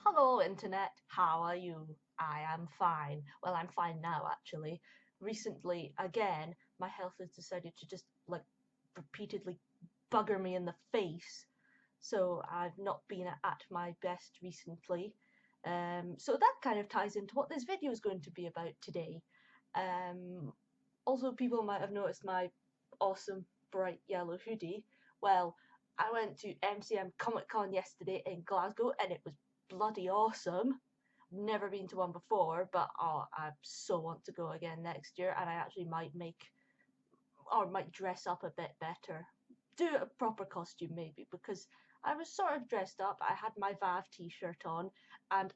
Hello, Internet. How are you? I am fine. Well, I'm fine now, actually. Recently, again, my health has decided to just, repeatedly bugger me in the face. So I've not been at my best recently. So that kind of ties into what this video is going to be about today. Um, Also, people might have noticed my awesome bright yellow hoodie. Well, I went to MCM Comic Con yesterday in Glasgow and it was bloody awesome. Never been to one before, but I so want to go again next year, and I actually might dress up a bit better. Do a proper costume maybe, because I was sort of dressed up. I had my VAV t-shirt on, and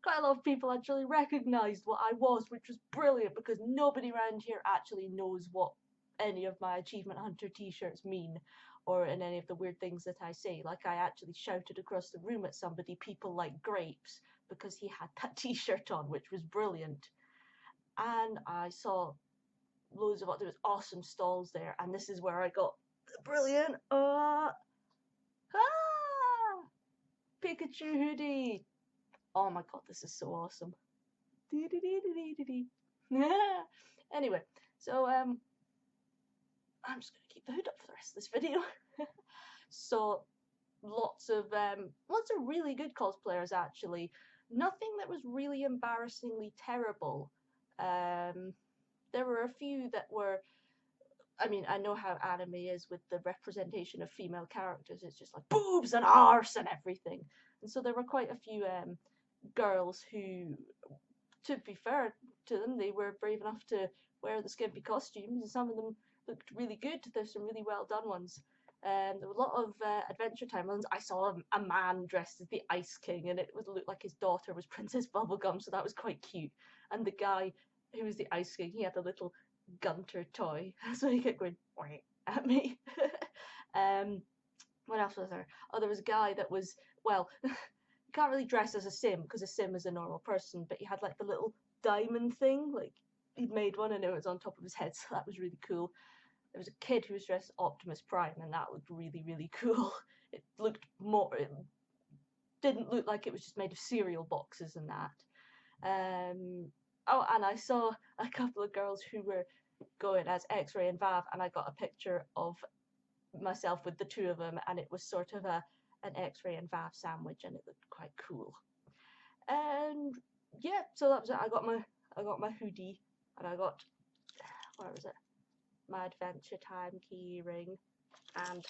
quite a lot of people actually recognised what I was, which was brilliant because nobody around here actually knows what any of my Achievement Hunter t-shirts mean, or in any of the weird things that I say. Like, I actually shouted across the room at somebody, "People like grapes," because he had that t-shirt on, which was brilliant. And I saw loads of there was awesome stalls there, and this is where I got the brilliant Pikachu hoodie. Oh my god, this is so awesome. Anyway, so I'm just gonna keep the hood up for the rest of this video. So lots of really good cosplayers actually. Nothing that was really embarrassingly terrible. Um, there were a few that were, I mean, I know how anime is with the representation of female characters. It's just like boobs and arse and everything. And so there were quite a few girls who, to be fair to them, they were brave enough to wear the skimpy costumes, and some of them looked really good. There's some really well done ones. There were a lot of Adventure Time ones. I saw a man dressed as the Ice King, and it looked like his daughter was Princess Bubblegum, so that was quite cute. And the guy who was the Ice King, he had a little Gunter toy, so he kept going at me. um, what else was there? Oh, there was a guy that was, well, you can't really dress as a sim because a sim is a normal person, but he had like the little diamond thing, like he'd made one and it was on top of his head, so that was really cool. There was a kid who was dressed as Optimus Prime, and that looked really, really cool. It looked more, it didn't look like it was just made of cereal boxes and that. Oh, and I saw a couple of girls who were going as X-Ray and Vav, and I got a picture of myself with the two of them, and it was sort of an X-Ray and Vav sandwich, and it looked quite cool. And yeah, so that was it. I got my hoodie, and I got, where was it? My Adventure Time key ring, and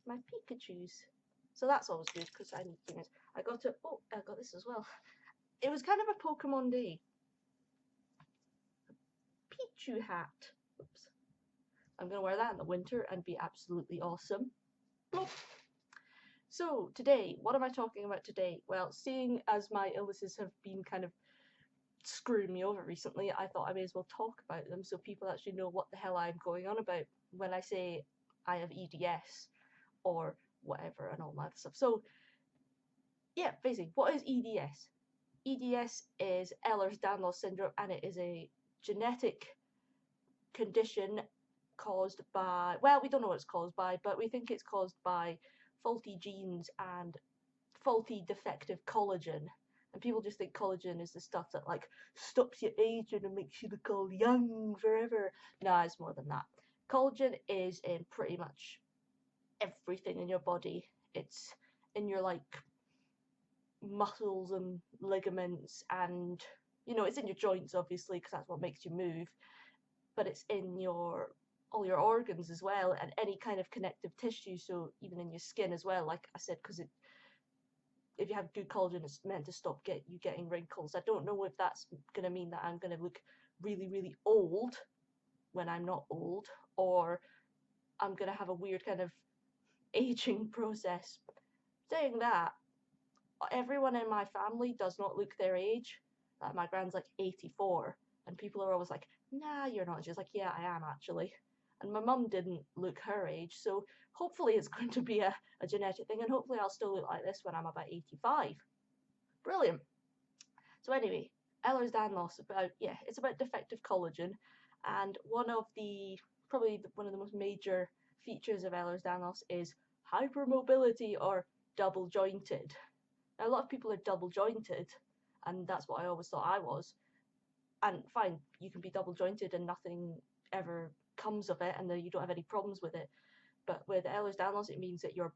my Pikachu's. So that's always good because I need things. I got this as well. It was kind of a Pokemon day. Pichu hat. Oops. I'm gonna wear that in the winter and be absolutely awesome. So today, what am I talking about today? Well, seeing as my illnesses have been kind of screwing me over recently, I thought I may as well talk about them so people actually know what the hell I'm going on about when I say I have EDS or whatever and all that stuff. So yeah, basically, what is EDS? EDS is Ehlers-Danlos Syndrome, and it is a genetic condition caused by, well, we don't know what it's caused by, but we think it's caused by faulty genes and faulty defective collagen. And people just think collagen is the stuff that like stops you aging and makes you look all young forever. No, it's more than that. Collagen is in pretty much everything in your body. It's in your like muscles and ligaments, and it's in your joints obviously because that's what makes you move, but it's in your all your organs as well, and any kind of connective tissue, so even in your skin as well, like I said, because if you have good collagen, it's meant to stop you getting wrinkles. I don't know if that's going to mean that I'm going to look really, really old when I'm not old, or I'm going to have a weird kind of aging process. Saying that, everyone in my family does not look their age. My grand's like 84, and people are always like, "Nah, you're not." She's like, "Yeah, I am actually." And my mum didn't look her age, so hopefully it's going to be a genetic thing, and hopefully I'll still look like this when I'm about 85. Brilliant. So anyway, Ehlers-Danlos, it's about defective collagen, and probably one of the most major features of Ehlers-Danlos is hypermobility or double jointed. Now, a lot of people are double jointed, and that's what I always thought I was. And fine, you can be double jointed and nothing ever comes of it, and you don't have any problems with it. But with Ehlers-Danlos, it means that you're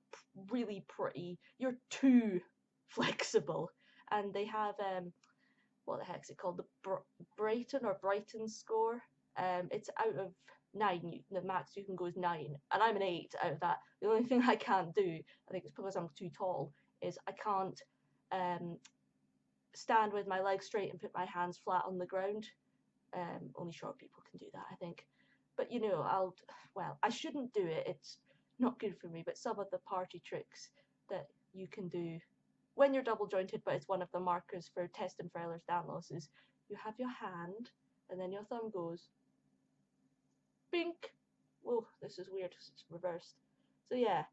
you're too flexible. And they have what the heck's it called, the Brighton score. It's out of 9. The max you can go is 9, and I'm an 8 out of that. The only thing I can't do, I think it's because I'm too tall, is I can't stand with my legs straight and put my hands flat on the ground. Only short people can do that, I think. But you know, I shouldn't do it. It's not good for me. But some of the party tricks that you can do when you're double jointed, but it's one of the markers for testing for Ehlers-Danlos, is you have your hand and then your thumb goes bink. Whoa, this is weird. It's reversed. So yeah,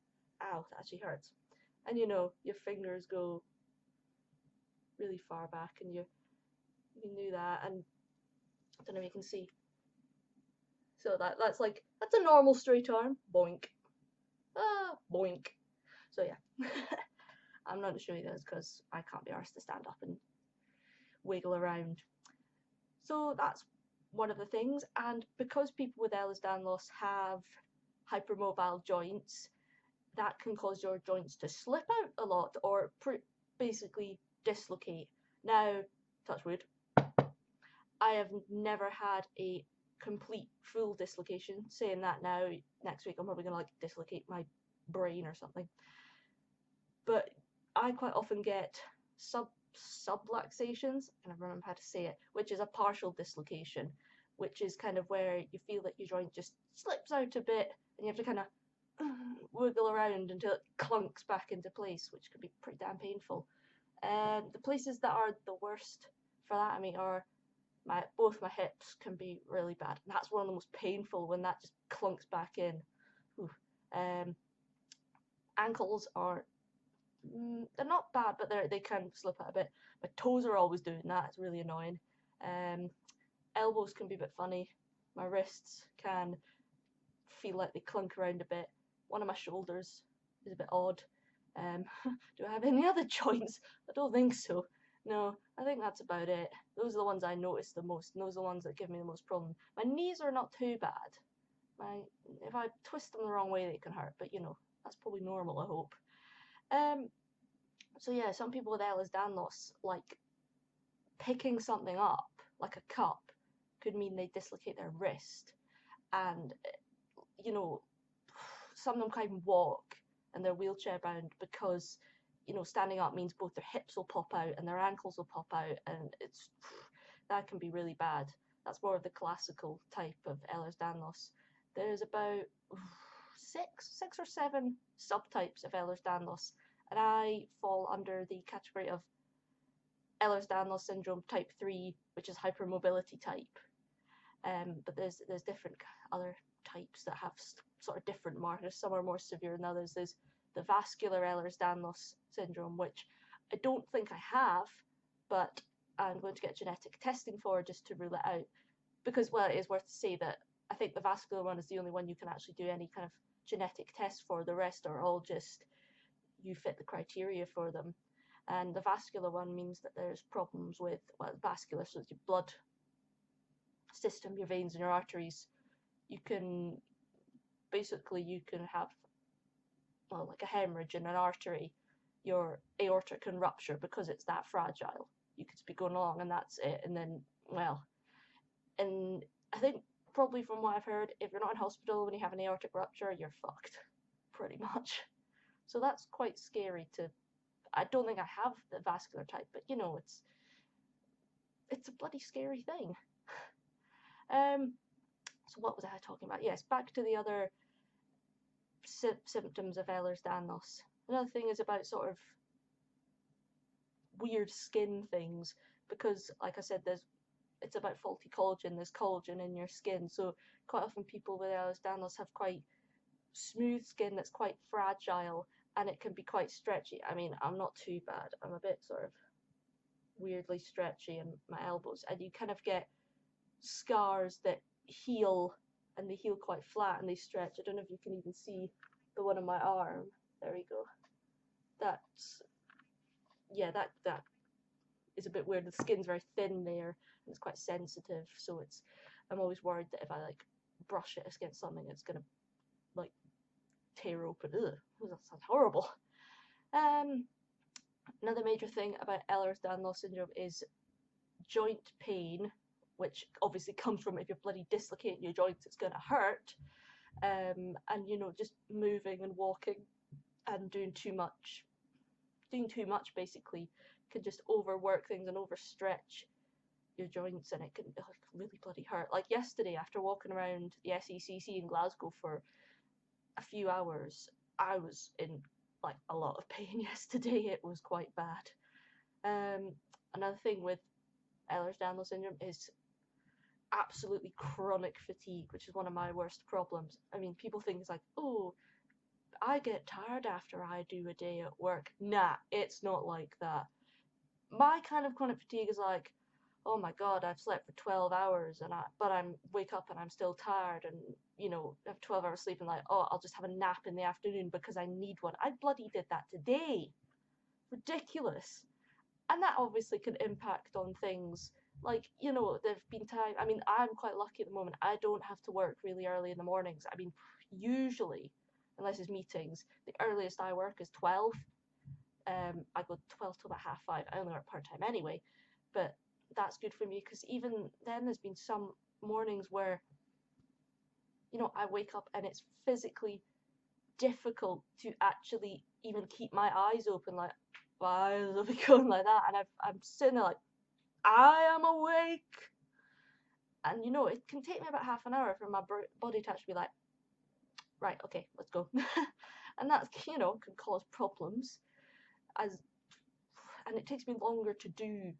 ow, that actually hurts. And you know, your fingers go really far back, and you can do that. And I don't know if you can see. So that's a normal straight arm. Boink. Ah, boink. So yeah. I'm not going to show you those because I can't be arsed to stand up and wiggle around. So that's one of the things. And because people with Ehlers-Danlos have hypermobile joints, that can cause your joints to slip out a lot or basically dislocate. Now, touch wood, I have never had a complete full dislocation. Saying that now, next week I'm probably going to dislocate my brain or something. But I quite often get subluxations, I never remember how to say it, which is a partial dislocation, which is kind of where you feel that your joint just slips out a bit and you have to kind of wiggle around until it clunks back into place, which can be pretty damn painful. The places that are the worst for that, I mean, are both my hips can be really bad. And that's one of the most painful, when that just clunks back in. Ankles are they're not bad, but they can slip out a bit. My toes are always doing that. It's really annoying. Elbows can be a bit funny. My wrists can feel like they clunk around a bit. One of my shoulders is a bit odd. Do I have any other joints? I don't think so. No, I think that's about it. Those are the ones I notice the most, and those are the ones that give me the most problem. My knees are not too bad. If I twist them the wrong way, they can hurt, but you know, that's probably normal, I hope. So yeah, some people with Ehlers-Danlos, like picking something up, like a cup, could mean they dislocate their wrist. And, you know, some of them can't even walk and they're wheelchair bound because, you know, standing up means both their hips will pop out and their ankles will pop out, and that can be really bad. That's more of the classical type of Ehlers-Danlos. There's about six or seven subtypes of Ehlers-Danlos, and I fall under the category of Ehlers-Danlos Syndrome type 3, which is hypermobility type. But there's different other types that have sort of different markers. Some are more severe than others. There's the vascular Ehlers-Danlos syndrome, which I don't think I have, but I'm going to get genetic testing for just to rule it out. Because, well, it is worth to say that I think the vascular one is the only one you can actually do any kind of genetic test for. The rest are all just you fit the criteria for them. And the vascular one means that there's problems with, well, vascular, so it's your blood system, your veins and your arteries. You can have, well, like a hemorrhage in an artery. Your aorta can rupture because it's that fragile. You could be going along and that's it. And then, well, and I think probably from what I've heard, if you're not in hospital when you have an aortic rupture, you're fucked, pretty much. So that's quite scary I don't think I have the vascular type, but you know, it's a bloody scary thing. So what was I talking about? Yes, back to the other symptoms of Ehlers-Danlos. Another thing is about sort of weird skin things, because like I said, it's about faulty collagen. There's collagen in your skin, so quite often people with Ehlers-Danlos have quite smooth skin that's quite fragile, and it can be quite stretchy. I mean, I'm not too bad. I'm a bit sort of weirdly stretchy in my elbows, and you kind of get scars that heal, and they heal quite flat and they stretch. I don't know if you can even see the one on my arm. There we go. That's yeah, that is a bit weird. The skin's very thin there, and it's quite sensitive, so I'm always worried that if I like brush it against something, it's gonna like tear open. Ugh, that sounds horrible. Um, Another major thing about Ehlers-Danlos syndrome is joint pain, which obviously comes from if you're bloody dislocating your joints, it's gonna hurt. And just moving and walking and doing too much basically can just overwork things and overstretch your joints, and it can really bloody hurt. Like yesterday, after walking around the SECC in Glasgow for a few hours, I was in like a lot of pain yesterday. It was quite bad. Another thing with Ehlers-Danlos syndrome is absolutely chronic fatigue, which is one of my worst problems. I mean, people think it's like, oh, I get tired after I do a day at work. Nah, it's not like that. My kind of chronic fatigue is like, oh my god, I've slept for 12 hours but I'm wake up and I'm still tired, and have 12 hours sleep and like, oh, I'll just have a nap in the afternoon because I need one. I bloody did that today. Ridiculous. And that obviously can impact on things like, there've been time. I mean, I'm quite lucky at the moment. I don't have to work really early in the mornings. I mean, usually, unless it's meetings, the earliest I work is 12. I go 12 till about 5:30. I only work part-time anyway, but that's good for me because even then there's been some mornings where I wake up and it's physically difficult to actually even keep my eyes open, like my eyes will be going like that, and I'm sitting there like, I am awake, and it can take me about half an hour for my body to actually be like, right, okay, let's go. And that can cause problems, and it takes me longer to do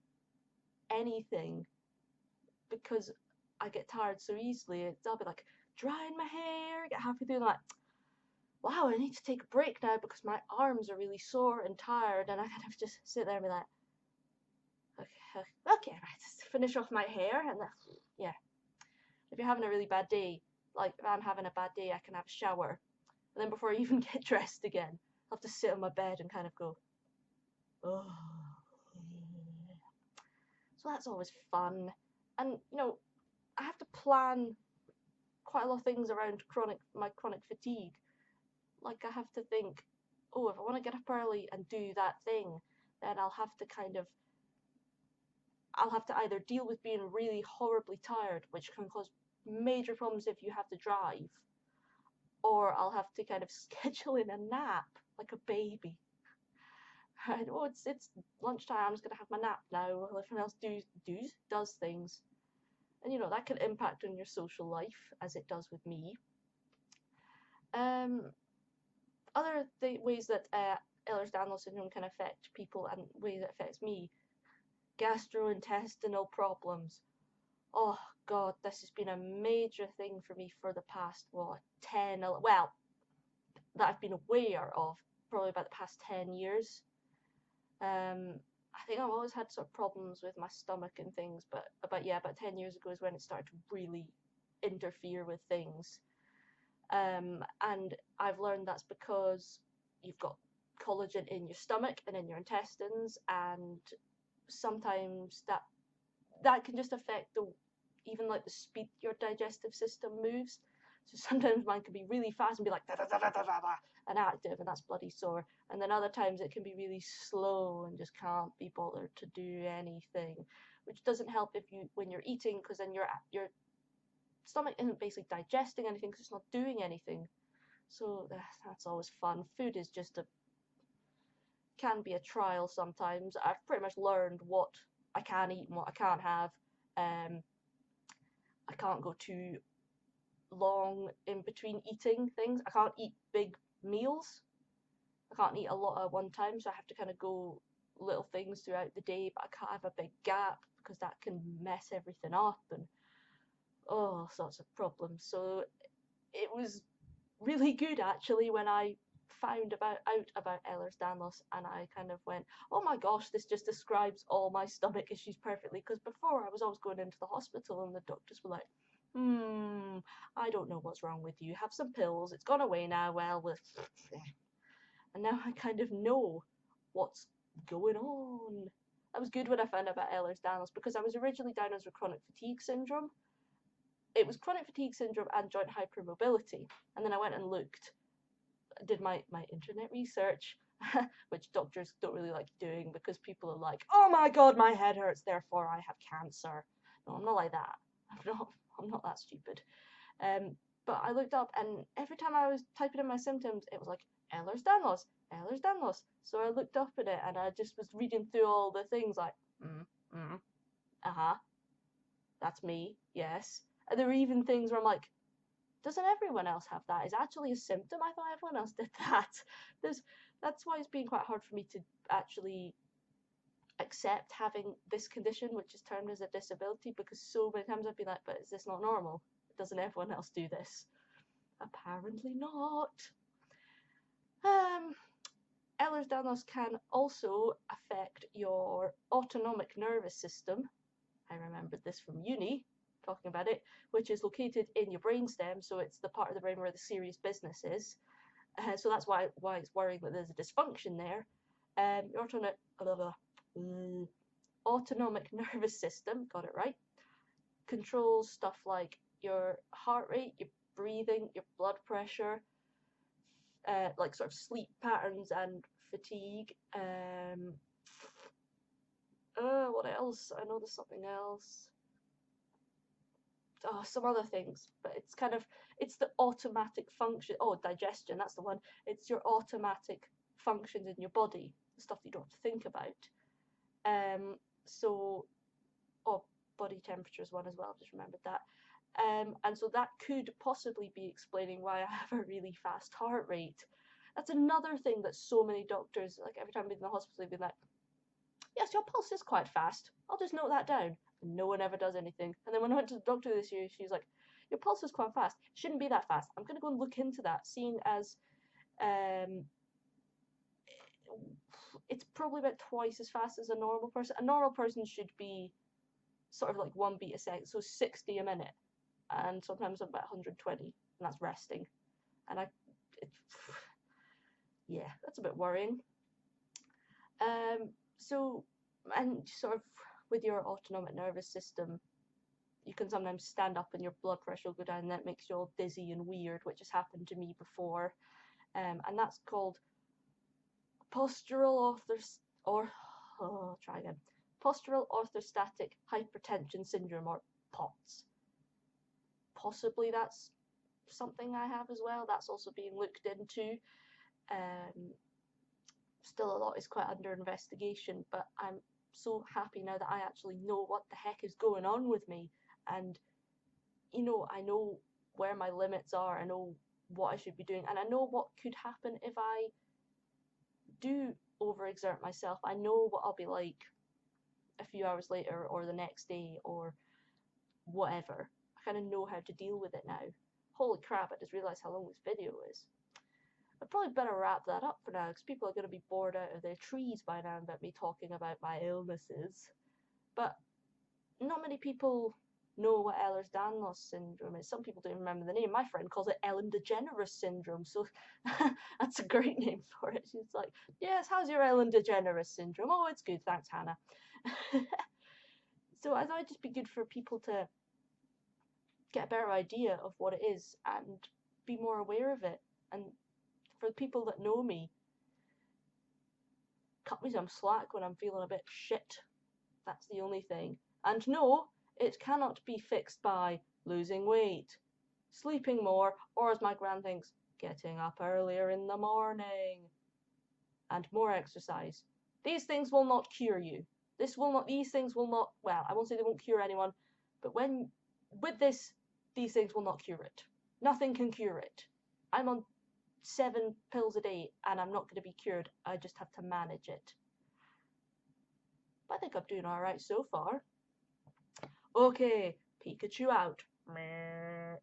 anything because I get tired so easily. I'll be like drying my hair, get halfway through and I'm like, wow, I need to take a break now because my arms are really sore and tired, and I kind of just sit there and be like, okay, right, just finish off my hair, and yeah. If you're having a really bad day, like if I'm having a bad day, I can have a shower, and then before I even get dressed again, I have to sit on my bed and kind of go, oh. So that's always fun, and I have to plan quite a lot of things around my chronic fatigue. Like I have to think, oh, if I want to get up early and do that thing, then I'll have to either deal with being really horribly tired, which can cause major problems if you have to drive, or I'll have to kind of schedule in a nap like a baby. Right? Oh, it's lunchtime. I'm just gonna have my nap now while everyone else does things, and that can impact on your social life as it does with me. Other ways that Ehlers-Danlos syndrome can affect people and ways it affects me: gastrointestinal problems. Oh god, this has been a major thing for me for the past 10, well, that I've been aware of, probably about the past 10 years. I think I've always had sort of problems with my stomach and things, but about 10 years ago is when it started to really interfere with things. And I've learned that's because you've got collagen in your stomach and in your intestines, and sometimes that can just affect even like the speed your digestive system moves. So sometimes mine can be really fast and be like da, da, da, da, da, da, and active, and that's bloody sore. And then other times it can be really slow and just can't be bothered to do anything, which doesn't help when you're eating, because then your stomach isn't basically digesting anything because it's not doing anything. So that's always fun. Food is can be a trial sometimes. I've pretty much learned what I can eat and what I can't have. I can't go too long in between eating things. I can't eat big meals. I can't eat a lot at one time, so I have to kind of go little things throughout the day, but I can't have a big gap because that can mess everything up and all sorts of problems. So it was really good actually when I found out about Ehlers-Danlos, and I kind of went, oh my gosh, this just describes all my stomach issues perfectly, because before I was always going into the hospital and the doctors were like, I don't know what's wrong with you, have some pills, it's gone away now, well, and now I kind of know what's going on. That was good when I found out about Ehlers-Danlos, because I was originally diagnosed with chronic fatigue syndrome. It was chronic fatigue syndrome and joint hypermobility. And then I went and looked, did my internet research, which doctors don't really like doing because people are like, oh my god, my head hurts, therefore I have cancer. No, I'm not like that. I'm not that stupid. But I looked up, and every time I was typing in my symptoms, it was like Ehlers-Danlos, Ehlers-Danlos. So I looked up at it, and I just was reading through all the things like, that's me, yes. And there were even things where I'm like, doesn't everyone else have that? Is actually a symptom? I thought everyone else did that. That's why it's been quite hard for me to actually accept having this condition, which is termed as a disability, because so many times I've been like, but is this not normal? Doesn't everyone else do this? Apparently not. Ehlers-Danlos can also affect your autonomic nervous system. I remembered this from uni, talking about it, which is located in your brainstem, so it's the part of the brain where the serious business is. So that's why it's worrying that there's a dysfunction there. Your autonomic nervous system, got it right, controls stuff like your heart rate, your breathing, your blood pressure, like sort of sleep patterns and fatigue. What else? I know there's something else. Oh, some other things, but it's the automatic function. Oh, digestion, that's the one. It's your automatic functions in your body, the stuff that you don't have to think about. So, oh, body temperature is one as well. I've just remembered that. And so that could possibly be explaining why I have a really fast heart rate. That's another thing that so many doctors, like every time I've been in the hospital, they've been like, yes, your pulse is quite fast. I'll just note that down. And no one ever does anything. And then when I went to the doctor this year, she's like, your pulse is quite fast. It shouldn't be that fast. I'm going to go and look into that, seeing as it's probably about twice as fast as a normal person. A normal person should be sort of like 1 beat a second, so 60 a minute. And sometimes I'm about 120, and that's resting. And yeah, that's a bit worrying. So, and sort of with your autonomic nervous system, you can sometimes stand up and your blood pressure will go down, and that makes you all dizzy and weird, which has happened to me before. And that's called postural orthostatic hypertension syndrome, or POTS. Possibly that's something I have as well. That's also being looked into. Still, a lot is quite under investigation, but I'm so happy now that I actually know what the heck is going on with me, and I know where my limits are. I know what I should be doing, and I know what could happen if I do overexert myself. I know what I'll be like a few hours later, or the next day, or whatever. I kind of know how to deal with it now. Holy crap, I just realised how long this video is. I'd probably better wrap that up for now, because people are going to be bored out of their trees by now about me talking about my illnesses. But not many people know what Ehlers-Danlos syndrome is. Some people don't remember the name. My friend calls it Ellen DeGeneres syndrome, so that's a great name for it. She's like, yes, how's your Ellen DeGeneres syndrome? Oh, it's good, thanks, Hannah. So I thought it'd just be good for people to get a better idea of what it is and be more aware of it. And for the people that know me, cut me some slack when I'm feeling a bit shit. That's the only thing. And no, it cannot be fixed by losing weight, sleeping more, or as my gran thinks, getting up earlier in the morning, and more exercise. These things will not cure you. These things will not, well, I won't say they won't cure anyone, but these things will not cure it. Nothing can cure it. I'm on 7 pills a day, and I'm not going to be cured. I just have to manage it. But I think I'm doing alright so far. Okay, Pikachu out. Meh.